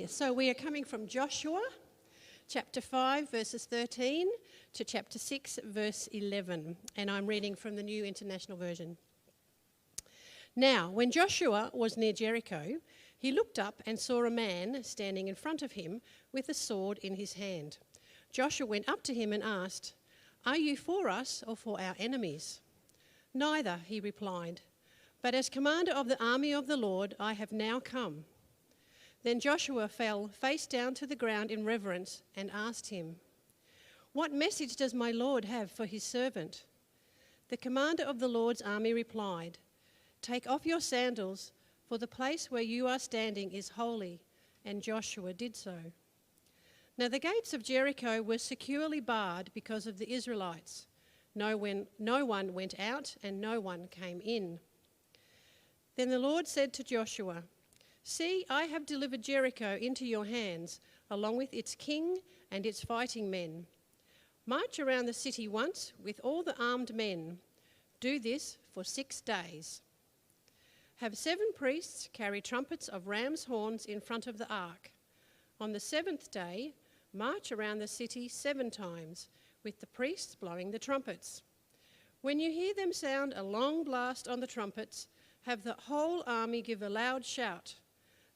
So we are coming from Joshua chapter 5 verses 13 to chapter 6 verse 11, and I'm reading from the New International Version. Now, when Joshua was near Jericho, he looked up and saw a man standing in front of him with a sword in his hand. Joshua went up to him and asked, "Are you for us or for our enemies?" "Neither," he replied, "but as commander of the army of the Lord, I have now come." Then Joshua fell face down to the ground in reverence and asked him, "What message does my Lord have for his servant?" The commander of the Lord's army replied, "Take off your sandals, for the place where you are standing is holy." And Joshua did so. Now the gates of Jericho were securely barred because of the Israelites. No one went out and no one came in. Then the Lord said to Joshua, "See, I have delivered Jericho into your hands, along with its king and its fighting men. March around the city once with all the armed men. Do this for 6 days. Have 7 priests carry trumpets of ram's horns in front of the ark. On the 7th day, march around the city 7 times, with the priests blowing the trumpets. When you hear them sound a long blast on the trumpets, have the whole army give a loud shout.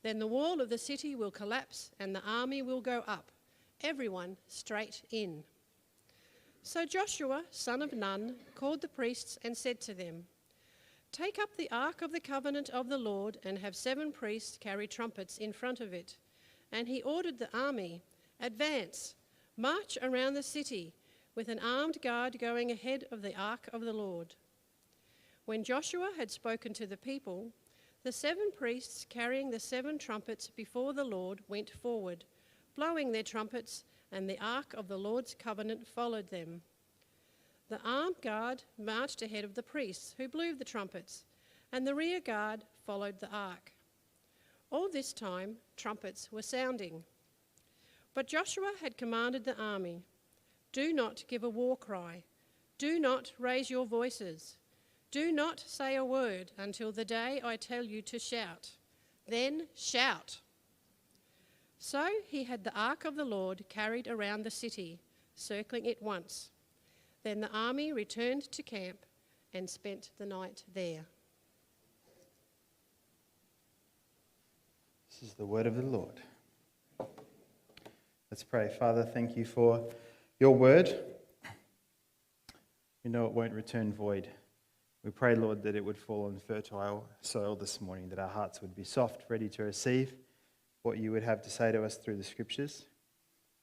Then the wall of the city will collapse and the army will go up, everyone straight in." So Joshua, son of Nun, called the priests and said to them, "Take up the ark of the covenant of the Lord and have 7 priests carry trumpets in front of it." And he ordered the army, "Advance, march around the city, with an armed guard going ahead of the ark of the Lord." When Joshua had spoken to the people, the 7 priests carrying the 7 trumpets before the Lord went forward, blowing their trumpets, and the ark of the Lord's covenant followed them. The armed guard marched ahead of the priests, who blew the trumpets, and the rear guard followed the ark. All this time, trumpets were sounding. But Joshua had commanded the army, "Do not give a war cry. Do not raise your voices. Do not say a word until the day I tell you to shout. Then shout." So he had the ark of the Lord carried around the city, circling it once. Then the army returned to camp and spent the night there. This is the word of the Lord. Let's pray. Father, thank you for your word. We know it won't return void. We pray, Lord, that it would fall on fertile soil this morning, that our hearts would be soft, ready to receive what you would have to say to us through the scriptures.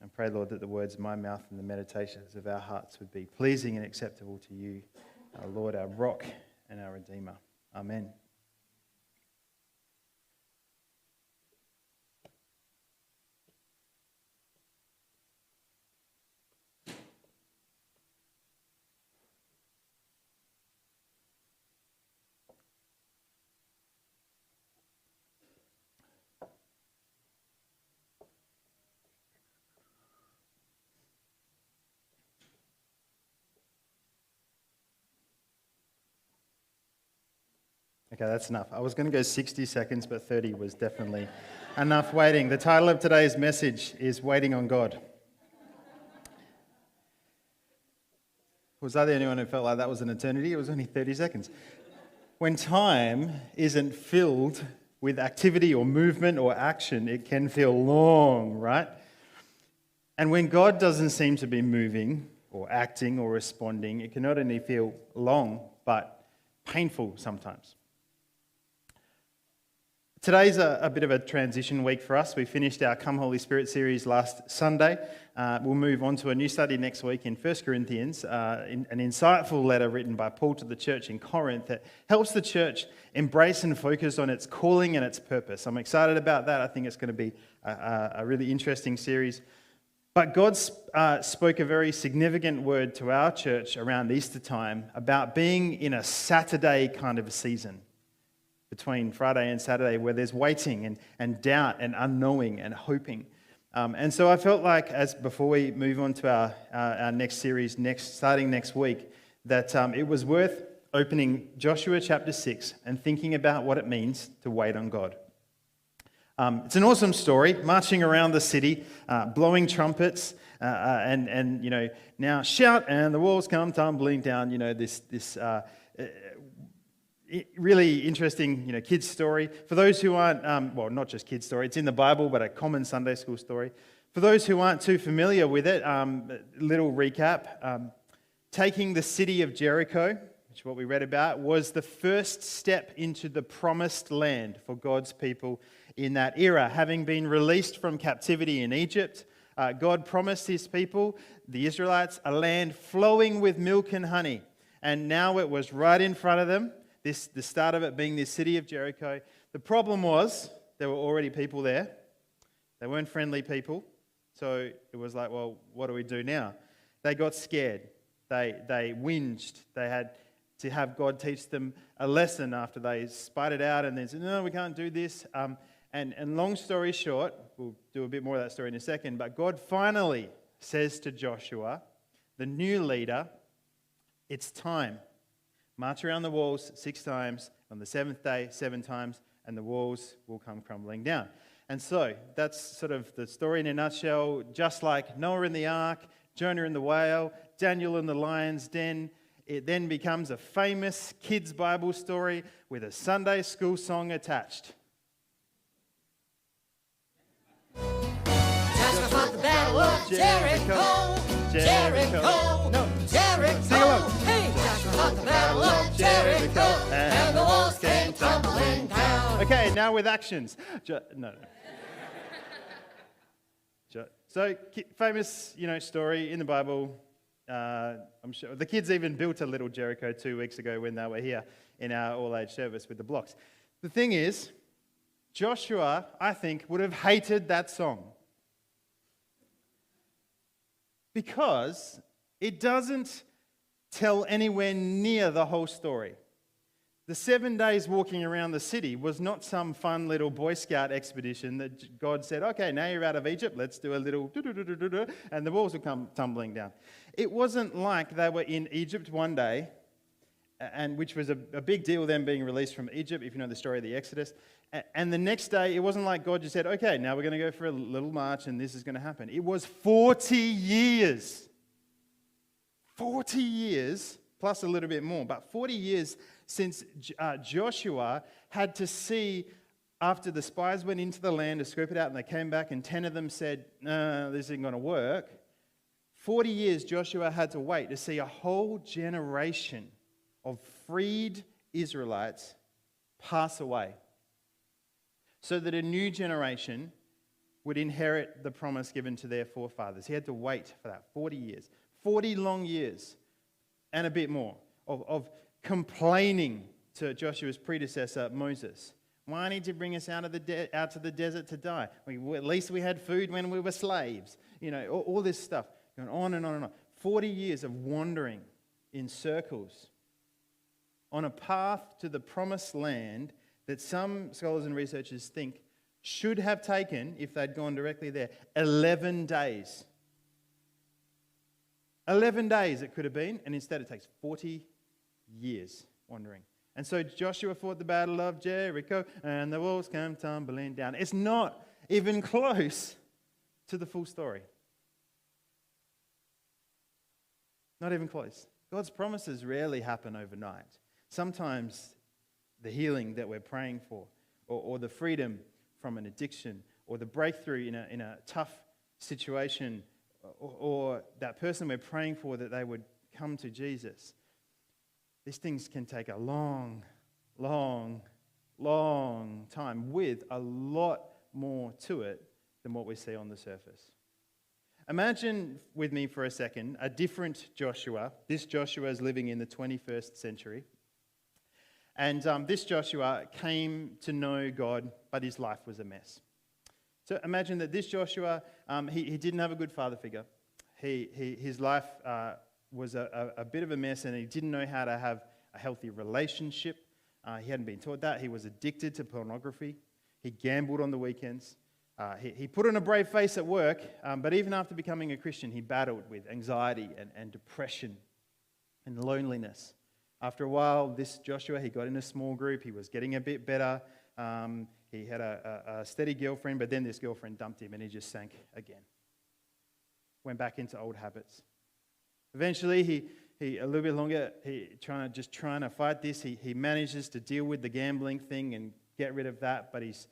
And pray, Lord, that the words of my mouth and the meditations of our hearts would be pleasing and acceptable to you, our Lord, our rock and our Redeemer. Amen. Okay, that's enough. I was going to go 60 seconds, but 30 was definitely enough waiting. The title of today's message is Waiting on God. Was I the only one who felt like that was an eternity? It was only 30 seconds. When time isn't filled with activity or movement or action, it can feel long, right? And when God doesn't seem to be moving or acting or responding, it can not only feel long, but painful sometimes. Today's a bit of a transition week for us. We finished our Come Holy Spirit series last Sunday. We'll move on to a new study next week in 1 Corinthians, an insightful letter written by Paul to the church in Corinth that helps the church embrace and focus on its calling and its purpose. I'm excited about that. I think it's going to be a really interesting series. But God spoke a very significant word to our church around Easter time about being in a Saturday kind of a season, between Friday and Saturday, where there's waiting and doubt and unknowing and hoping. And so I felt like, as before we move on to our next series, starting next week, that it was worth opening Joshua chapter 6 and thinking about what it means to wait on God. It's an awesome story, marching around the city, blowing trumpets, and now shout and the walls come tumbling down. This really interesting, kids story. For those who aren't, not just kids story, it's in the Bible, but a common Sunday school story. For those who aren't too familiar with it, little recap. Taking the city of Jericho, which is what we read about, was the first step into the promised land for God's people in that era. Having been released from captivity in Egypt, God promised his people, the Israelites, a land flowing with milk and honey. And now it was right in front of them, the start of it being this city of Jericho. The problem was there were already people there. They weren't friendly people. So it was like, well, what do we do now? They got scared. They whinged. They had to have God teach them a lesson after they spied it out and then said, no, we can't do this. And long story short, we'll do a bit more of that story in a second, but God finally says to Joshua, the new leader, it's time. March around the walls 6 times, on the 7th day 7 times, and the walls will come crumbling down. And so that's sort of the story in a nutshell. Just like Noah in the ark, Jonah in the whale, Daniel in the lion's den, it then becomes a famous kids' Bible story with a Sunday school song attached. Joshua fought the battle of Jericho, Jericho, No. Jericho. Sing along. Hey, Joshua fought the battle of Jericho, and the walls came tumbling down. Okay, now with actions. No. So, famous, story in the Bible. I'm sure the kids even built a little Jericho 2 weeks ago when they were here in our all-age service with the blocks. The thing is, Joshua, I think, would have hated that song because it doesn't tell anywhere near the whole story. The 7 days walking around the city was not some fun little Boy Scout expedition that God said, okay, now you're out of Egypt, let's do a little and the walls will come tumbling down. It wasn't like they were in Egypt one day, and which was a big deal, them being released from Egypt, if you know the story of the Exodus. And the next day, it wasn't like God just said, okay, now we're going to go for a little march and this is going to happen. It was 40 years. 40 years, plus a little bit more, but 40 years since Joshua had to see, after the spies went into the land to scope it out and they came back and 10 of them said, no, this isn't going to work. 40 years Joshua had to wait to see a whole generation of freed Israelites pass away so that a new generation would inherit the promise given to their forefathers. He had to wait for that 40 years, 40 long years and a bit more of complaining to Joshua's predecessor, Moses. Why did you bring us out to the desert to die? At least we had food when we were slaves. All this stuff going on and on and on. 40 years of wandering in circles on a path to the promised land that some scholars and researchers think should have taken, if they'd gone directly there, 11 days. 11 days it could have been, and instead it takes 40 years wandering. And so Joshua fought the battle of Jericho, and the walls came tumbling down. It's not even close to the full story. Not even close. God's promises rarely happen overnight. Sometimes the healing that we're praying for, or the freedom from an addiction, or the breakthrough in a tough situation, or that person we're praying for that they would come to Jesus. These things can take a long, long, long time with a lot more to it than what we see on the surface. Imagine with me for a second a different Joshua. This Joshua is living in the 21st century. And this Joshua came to know God, but his life was a mess. So imagine that this Joshua, he didn't have a good father figure. His life was a bit of a mess, and he didn't know how to have a healthy relationship. He hadn't been taught that. He was addicted to pornography. He gambled on the weekends. He put on a brave face at work, but even after becoming a Christian, he battled with anxiety and depression and loneliness. After a while, this Joshua, he got in a small group. He was getting a bit better. He had a steady girlfriend, but then this girlfriend dumped him and he just sank again. Went back into old habits. Eventually, he a little bit longer, trying to fight this. He manages to deal with the gambling thing and get rid of that, but he's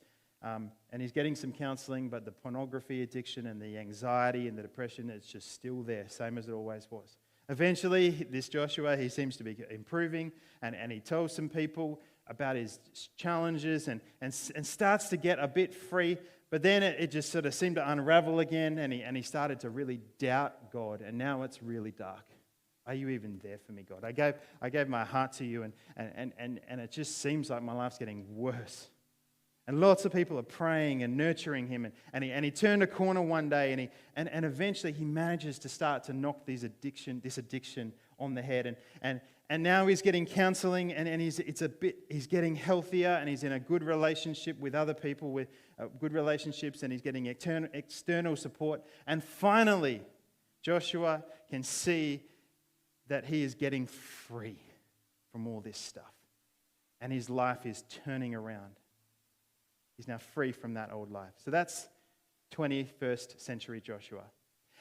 getting some counseling, but the pornography addiction and the anxiety and the depression, it's just still there, same as it always was. Eventually, this Joshua, he seems to be improving, and he tells some people about his challenges and starts to get a bit free, but then it just sort of seemed to unravel again, and he started to really doubt God, and now it's really dark. Are you even there for me, God? I gave my heart to you, and it just seems like my life's getting worse. And lots of people are praying and nurturing him, and he turned a corner one day, and eventually he manages to start to knock this addiction on the head, and now he's getting counseling, and he's getting healthier, and he's in a good relationship with other people, with good relationships, and he's getting external support, and finally Joshua can see that he is getting free from all this stuff, and his life is turning around. He's now free from that old life. So that's 21st century Joshua.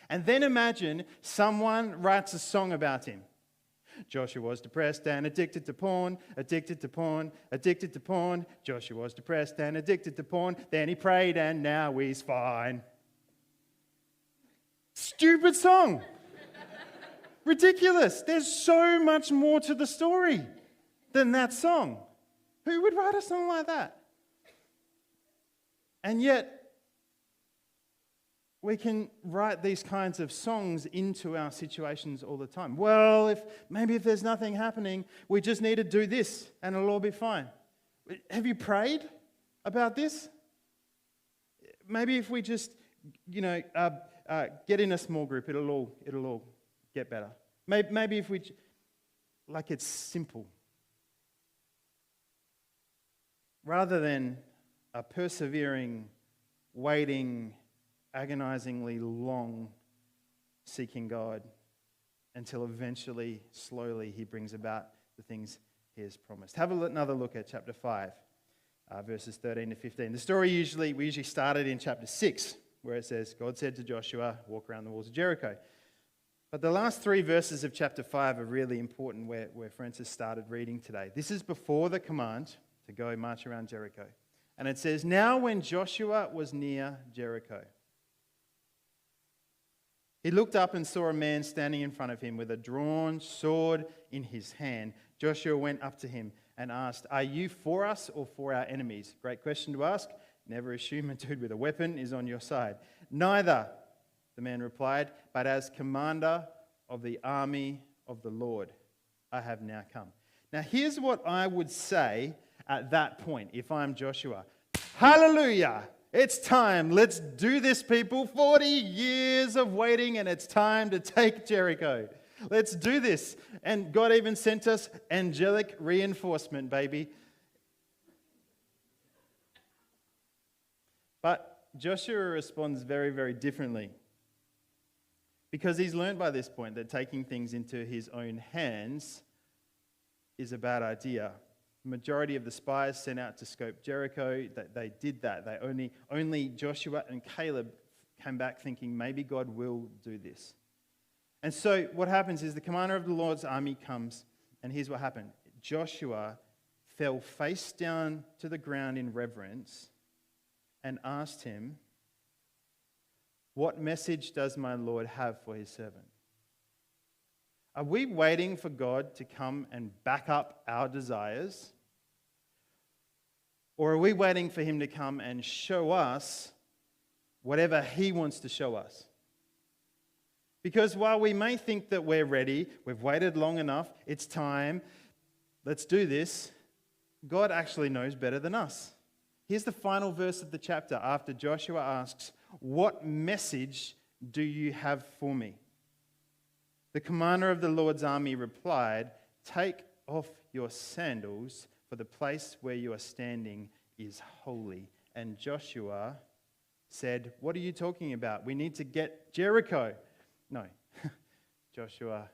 And then imagine someone writes a song about him. Joshua was depressed and addicted to porn, addicted to porn, addicted to porn. Joshua was depressed and addicted to porn. Then he prayed and now he's fine. Stupid song. Ridiculous. There's so much more to the story than that song. Who would write a song like that? And yet, we can write these kinds of songs into our situations all the time. Well, if there's nothing happening, we just need to do this and it'll all be fine. Have you prayed about this? Maybe if we just, get in a small group, it'll all get better. Maybe if we, it's simple. Rather than a persevering, waiting, agonizingly long seeking God until eventually, slowly, he brings about the things he has promised. Have another look at chapter 5, verses 13 to 15. The story we usually started in chapter 6, where it says, God said to Joshua, walk around the walls of Jericho. But the last 3 verses of chapter 5 are really important where Francis started reading today. This is before the command to go march around Jericho. And it says, now when Joshua was near Jericho, he looked up and saw a man standing in front of him with a drawn sword in his hand. Joshua went up to him and asked, are you for us or for our enemies? Great question to ask. Never assume a dude with a weapon is on your side. Neither, the man replied, but as commander of the army of the Lord, I have now come. Now here's what I would say at that point, if I'm Joshua. Hallelujah! It's time. Let's do this, people. 40 years of waiting, and it's time to take Jericho. Let's do this. And God even sent us angelic reinforcement, baby. But Joshua responds very, very differently. Because he's learned by this point that taking things into his own hands is a bad idea. The majority of the spies sent out to scope Jericho, they did that. Only Joshua and Caleb came back thinking maybe God will do this. And so what happens is the commander of the Lord's army comes, and here's what happened. Joshua fell face down to the ground in reverence and asked him, what message does my Lord have for his servant? Are we waiting for God to come and back up our desires? Or are we waiting for him to come and show us whatever he wants to show us? Because while we may think that we're ready, we've waited long enough, it's time, let's do this, God actually knows better than us. Here's the final verse of the chapter after Joshua asks, what message do you have for me? The commander of the Lord's army replied, take off your sandals, for the place where you are standing is holy. And Joshua said, what are you talking about? We need to get Jericho. No, Joshua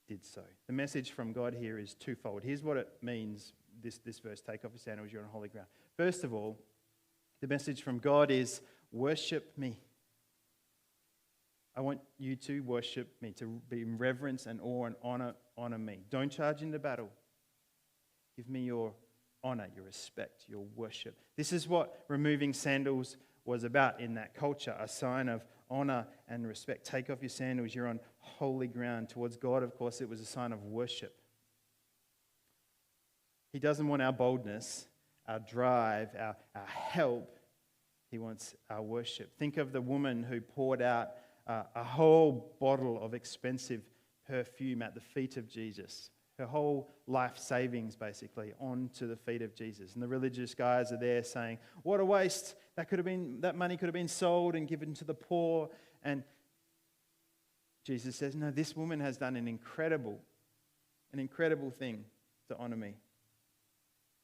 did so. The message from God here is twofold. Here's what it means, this verse, take off your sandals, you're on holy ground. First of all, The message from God is, worship me. I want you to worship me, to be in reverence and awe and honor me. Don't charge into battle. Give me your honor, your respect, your worship. This is what removing sandals was about in that culture, a sign of honor and respect. Take off your sandals, you're on holy ground. Towards God, of course, it was a sign of worship. He doesn't want our boldness, our drive, our help. He wants our worship. Think of the woman who poured out a whole bottle of expensive perfume at the feet of Jesus. Her whole life savings, basically, onto the feet of Jesus. And the religious guys are there saying, what a waste. That money could have been sold and given to the poor. And Jesus says, no, this woman has done an incredible thing to honor me.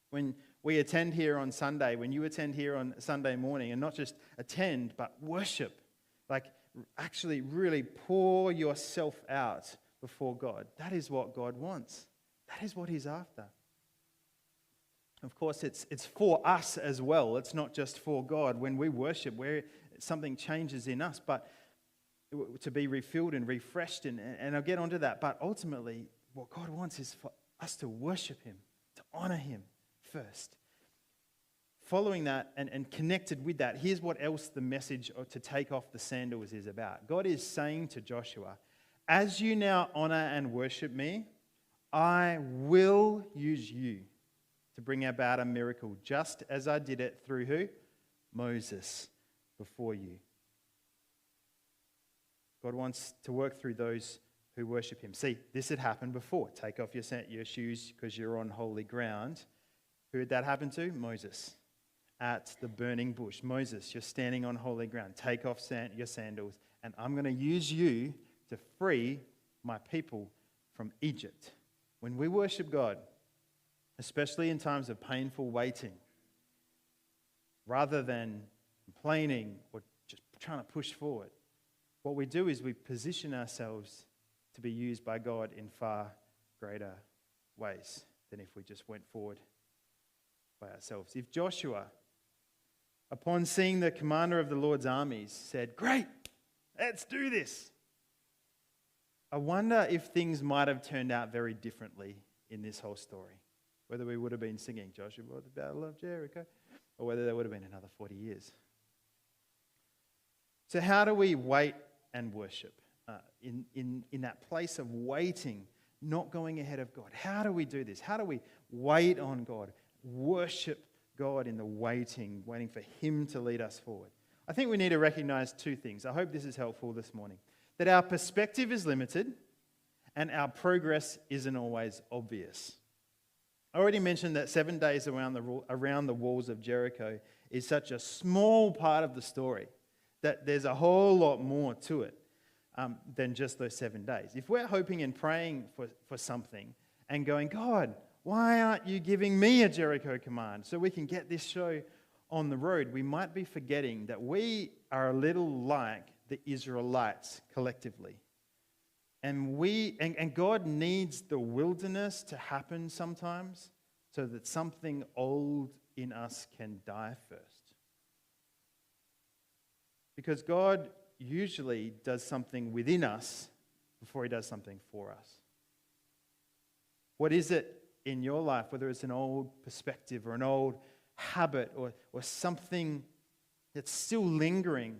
When we attend here on Sunday, when you attend here on Sunday morning, and not just attend, but worship, like actually really pour yourself out before God. That is what God wants. That is what He's after. Of course, it's for us as well. It's not just for God. When we worship, where something changes in us, but to be refilled and refreshed, and I'll get onto that. But ultimately, what God wants is for us to worship Him, to honor Him first. Following that and connected with that, here's what else the message to take off the sandals is about. God is saying to Joshua, as you now honor and worship me, I will use you to bring about a miracle, just as I did it through who? Moses before you. God wants to work through those who worship Him. See, this had happened before. Take off your shoes because you're on holy ground. Who did that happen to? Moses. At the burning bush. Moses, you're standing on holy ground. Take off your sandals, and I'm going to use you to free my people from Egypt. When we worship God, especially in times of painful waiting, rather than complaining or just trying to push forward, what we do is we position ourselves to be used by God in far greater ways than if we just went forward by ourselves. If Joshua, upon seeing the commander of the Lord's armies, said, great, let's do this, I wonder if things might have turned out very differently in this whole story. Whether we would have been singing Joshua, the Battle of Jericho, or whether there would have been another 40 years. So how do we wait and worship in that place of waiting, not going ahead of God? How do we do this? How do we wait on God, worship God in the waiting for Him to lead us forward? I think we need to recognize two things. I hope this is helpful this morning. That our perspective is limited and our progress isn't always obvious. I already mentioned that 7 days around the walls of Jericho is such a small part of the story that there's a whole lot more to it than just those 7 days. If we're hoping and praying for something and going, God, why aren't you giving me a Jericho command so we can get this show on the road? We might be forgetting that we are a little like the Israelites collectively. And God needs the wilderness to happen sometimes so that something old in us can die first. Because God usually does something within us before He does something for us. What is it in your life, whether it's an old perspective or an old habit or something that's still lingering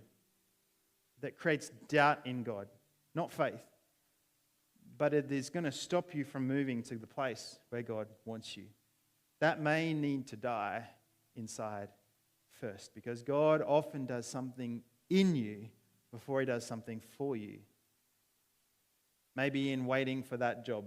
that creates doubt in God, not faith, but it is going to stop you from moving to the place where God wants you? That may need to die inside first, because God often does something in you before He does something for you. Maybe in waiting for that job,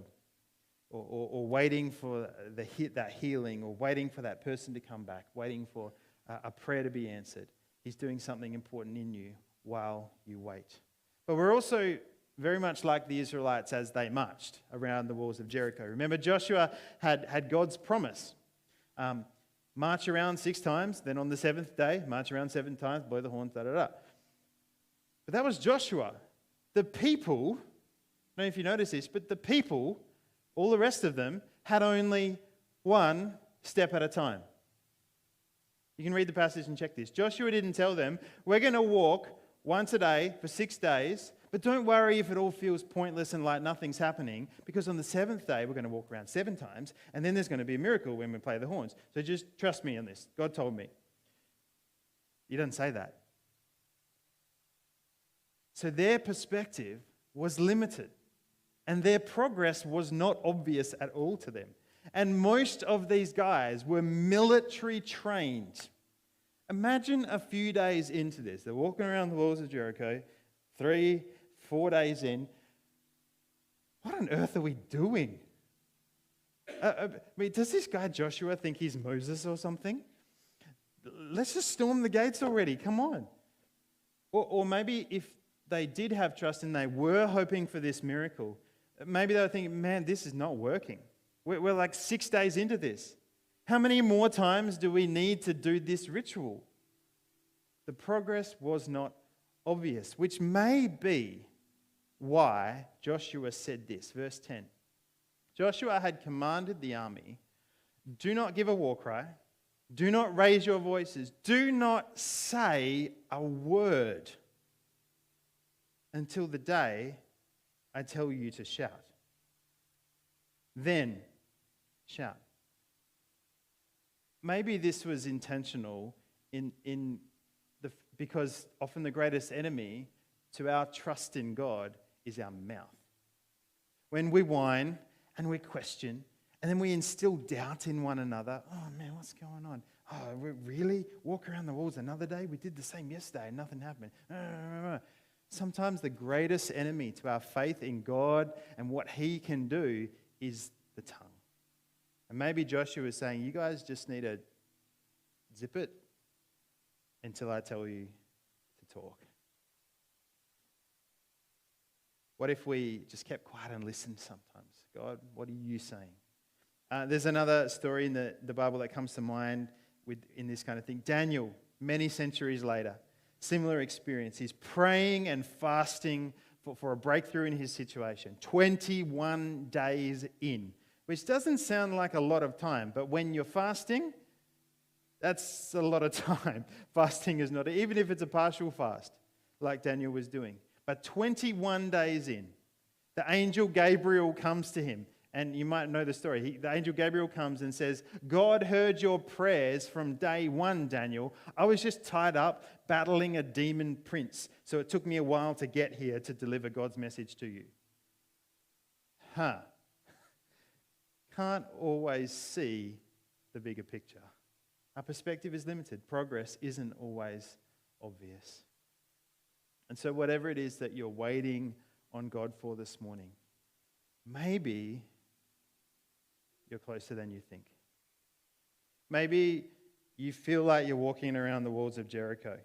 or waiting for that healing, or waiting for that person to come back, waiting for a prayer to be answered. He's doing something important in you while you wait. But we're also very much like the Israelites as they marched around the walls of Jericho. Remember, Joshua had God's promise. March around 6 times, then on the 7th day, march around 7 times, blow the horns, da-da-da. But that was Joshua. The people, I don't know if you notice this, but the people, all the rest of them, had only one step at a time. You can read the passage and check this. Joshua didn't tell them, we're going to walk once a day for 6 days, but don't worry if it all feels pointless and like nothing's happening, because on the 7th day we're going to walk around 7 times, and then there's going to be a miracle when we play the horns. So just trust me on this. God told me. He doesn't say that. So their perspective was limited, and their progress was not obvious at all to them. And most of these guys were military trained. Imagine a few days into this. They're walking around the walls of Jericho, 3, 4 days in. What on earth are we doing? Does this guy Joshua think he's Moses or something? Let's just storm the gates already. Come on. Or maybe if they did have trust and they were hoping for this miracle, maybe they were thinking, man, this is not working. We're like 6 days into this. How many more times do we need to do this ritual? The progress was not obvious, which may be why Joshua said this. Verse 10. Joshua had commanded the army, do not give a war cry, do not raise your voices, do not say a word until the day I tell you to shout. Then shout. Maybe this was intentional because often the greatest enemy to our trust in God is our mouth. When we whine and we question and then we instill doubt in one another, oh man, what's going on? Oh, we really walk around the walls another day? We did the same yesterday and nothing happened. Sometimes the greatest enemy to our faith in God and what He can do is the tongue. And maybe Joshua is saying, you guys just need to zip it until I tell you to talk. What if we just kept quiet and listened sometimes? God, what are you saying? There's another story in the Bible that comes to mind in this kind of thing. Daniel, many centuries later, similar experience. He's praying and fasting for a breakthrough in his situation. 21 days in, which doesn't sound like a lot of time, but when you're fasting, that's a lot of time. Fasting is not, even if it's a partial fast, like Daniel was doing. But 21 days in, the angel Gabriel comes to him. And you might know the story. The angel Gabriel comes and says, God heard your prayers from day one, Daniel. I was just tied up battling a demon prince. So it took me a while to get here to deliver God's message to you. Can't always see the bigger picture. Our perspective is limited. Progress isn't always obvious. And so whatever it is that you're waiting on God for this morning, maybe you're closer than you think. Maybe you feel like you're walking around the walls of Jericho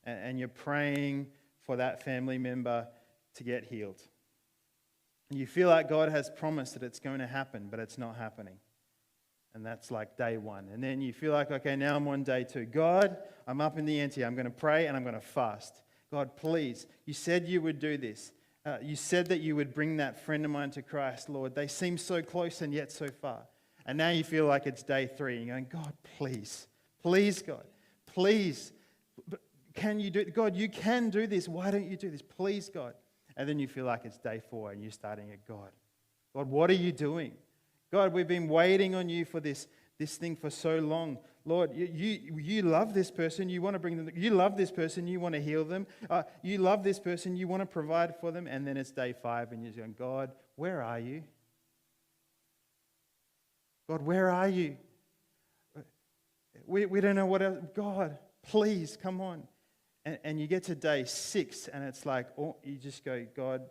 and you're praying for that family member to get healed. And you feel like God has promised that it's going to happen, but it's not happening. And that's like day one. And then you feel like, okay, now I'm on day 2. God, I'm up in the ante. I'm going to pray and I'm going to fast. God, please, you said you would do this. You said that you would bring that friend of mine to Christ, Lord. They seem so close and yet so far. And now you feel like it's day 3 and you're going, God, please, please, God, please. Can you do it? God, you can do this. Why don't you do this? Please, God. And then you feel like it's day 4 and you're starting at God. God, what are you doing? God, we've been waiting on you for this thing for so long. Lord, you love this person, you want to bring them, you love this person, you want to heal them, you love this person, you want to provide for them, and then it's day 5 and you're going, God, where are you? God, where are you? We don't know what else. God, please, come on. And you get to day 6 and it's like, oh, you just go, God,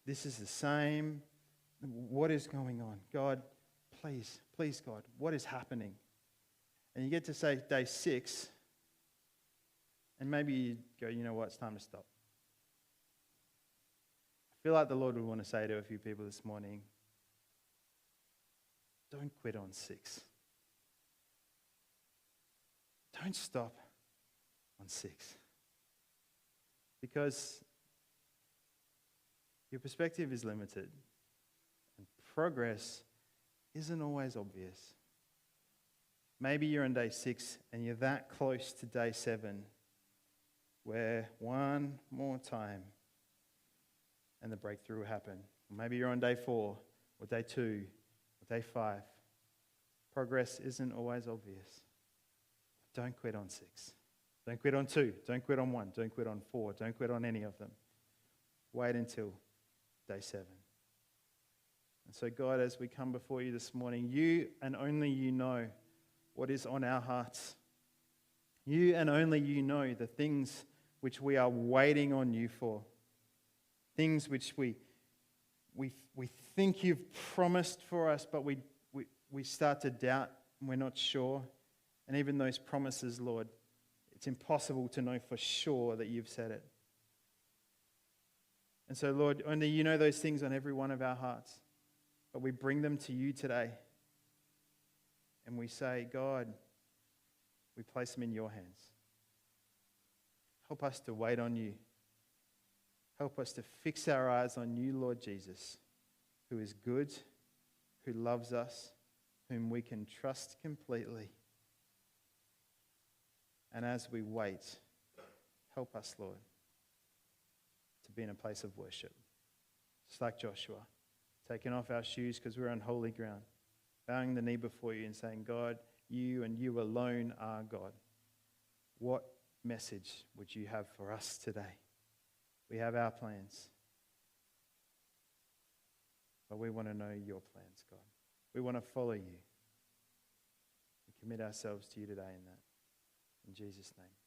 this is the same. What is going on? God, please, please, God, what is happening? And you get to say day 6, and maybe you go, you know what, it's time to stop. I feel like the Lord would want to say to a few people this morning, don't quit on 6. Don't stop on 6. Because your perspective is limited, and progress isn't always obvious. Maybe you're on day 6 and you're that close to day 7 where one more time and the breakthrough will happen. Or maybe you're on day 4 or day 2 or day 5. Progress isn't always obvious. Don't quit on 6. Don't quit on 2. Don't quit on 1. Don't quit on 4. Don't quit on any of them. Wait until day 7. And so, God, as we come before you this morning, you and only you know what is on our hearts. You and only you know the things which we are waiting on you for. Things which we think you've promised for us, but we start to doubt and we're not sure. And even those promises, Lord, it's impossible to know for sure that you've said it. And so, Lord, only you know those things on every one of our hearts. But we bring them to you today. And we say, God, we place them in your hands. Help us to wait on you. Help us to fix our eyes on you, Lord Jesus, who is good, who loves us, whom we can trust completely. And as we wait, help us, Lord, to be in a place of worship. Just like Joshua, taking off our shoes because we're on holy ground, bowing the knee before you and saying, God, you and you alone are God. What message would you have for us today? We have our plans, but we want to know your plans, God. We want to follow you. We commit ourselves to you today in that. In Jesus' name.